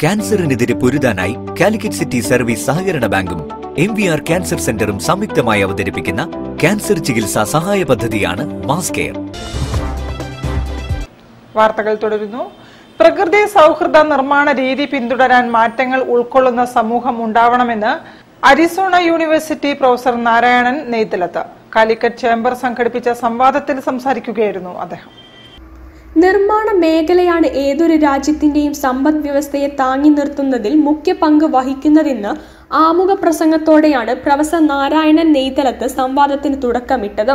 ക്യാൻസറിനെതിരെ പൊരുതാനായി Calicut city service സഹകരണ ബാങ്കും MVR cancer സെന്ററും സംയുക്തമായി അവതരിപ്പിക്കുന്ന ക്യാൻസർ ചികിത്സാ സഹായ പദ്ധതിയാണ് മാസ് കെയർ. വാർത്തകൾ തുടരുന്നു. പ്രകൃതി സൗഹൃദ നിർമ്മാണ രീതി പിന്തുടരാൻ മാറ്റങ്ങൾ ഉൾക്കൊള്ളുന്ന സമൂഹം ഉണ്ടാവണമെന്ന് Arizona university professor Narayanan Neythalath Calicut chamber സംഘടിപ്പിച്ച സംവാദത്തിൽ സംസാരിക്കുകയായിരുന്നു അദ്ദേഹം. നിർമ്മാണ മേഖലയാണ് ഏതൊരു രാജ്യത്തിന്റെയും സമ്പദ് വ്യവസ്ഥയെ താങ്ങി നിർത്തുന്നതിൽ മുഖ്യ പങ്ക് വഹിക്കുന്നതെന്ന് ആമുഖ പ്രസംഗത്തോടെയാണ് പ്രൊഫസർ നാരായണൻ നെയ്തലത്ത് സംവാദത്തിന് തുടക്കമിട്ടത്.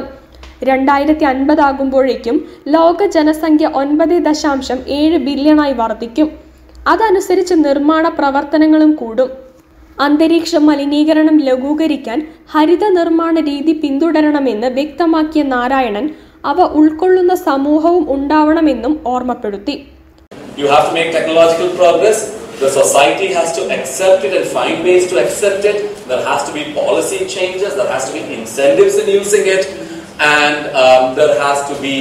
2050 ആകുമ്പോഴേക്കും ലോക ജനസംഖ്യ 9.7 ബില്യണായി വർദ്ധിക്കും. അതനുസരിച്ച് നിർമ്മാണ പ്രവർത്തനങ്ങളും കൂടും. അന്തരീക്ഷ മലിനീകരണം ലഘൂകരിക്കാൻ ഹരിത നിർമ്മാണ രീതി പിന്തുടരണമെന്ന് വ്യക്തമാക്കിയ നാരായണൻ അവ ഉൾക്കൊള്ളുന്ന സമൂഹവും ഉണ്ടാവണമെന്നും ഓർമ്മപ്പെടുത്തി. You have to make technological progress. The society has to accept it and find ways to accept it. There has to be policy changes. There has to be incentives in using it, and there has to be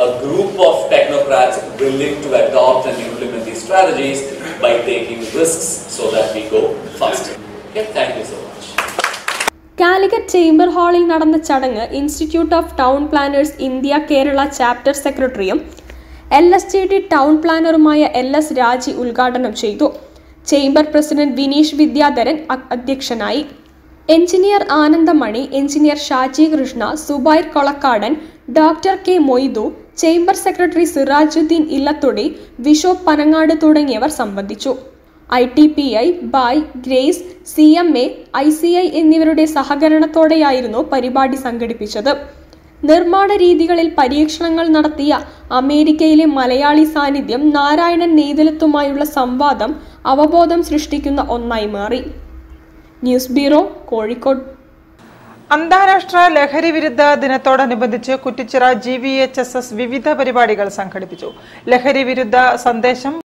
a group of technocrats willing to adopt and implement these strategies by taking risks so that we go faster. Okay, thank you so much. Calicut chamber ഹാളിൽ നടന്ന ചടങ്ങ് institute of town planners India Kerala chapter സെക്രട്ടറിയും LSJD town പ്ലാനറുമായ LS Raji ഉദ്ഘാടനം ചെയ്തു. Chamber president Vineesh Vidyadharan അധ്യക്ഷനായി. Engineer Anandamani, engineer Shaji Krishna, Zubair Kolakkadan, doctor K Moidu, chamber secretary Sirajuddin Illathodi, Vishob Panangad തുടങ്ങിയവർ സംബന്ധിച്ചു. ITPI, BAI, Grace, CMA, ICI എന്നിവരുടെ സഹകരണത്തോടെയായിരുന്നു പരിപാടി സംഘടിപ്പിച്ചത്. നിർമ്മാണ രീതികളിൽ പരീക്ഷണങ്ങൾ നടത്തിയ അമേരിക്കയിലെ മലയാളി സാന്നിധ്യം നാരായണൻ നെയ്തലത്തുമായുള്ള സംവാദം അവബോധം സൃഷ്ടിക്കുന്ന ഒന്നായി മാറി. News bureau, Kozhikode. അന്താരാഷ്ട്ര ലഹരി വിരുദ്ധ ദിനത്തോടനുബന്ധിച്ച് കുറ്റിച്ചിറ GVHSS വിവിധ പരിപാടികൾ സംഘടിപ്പിച്ചു. ലഹരി വിരുദ്ധ സന്ദേശം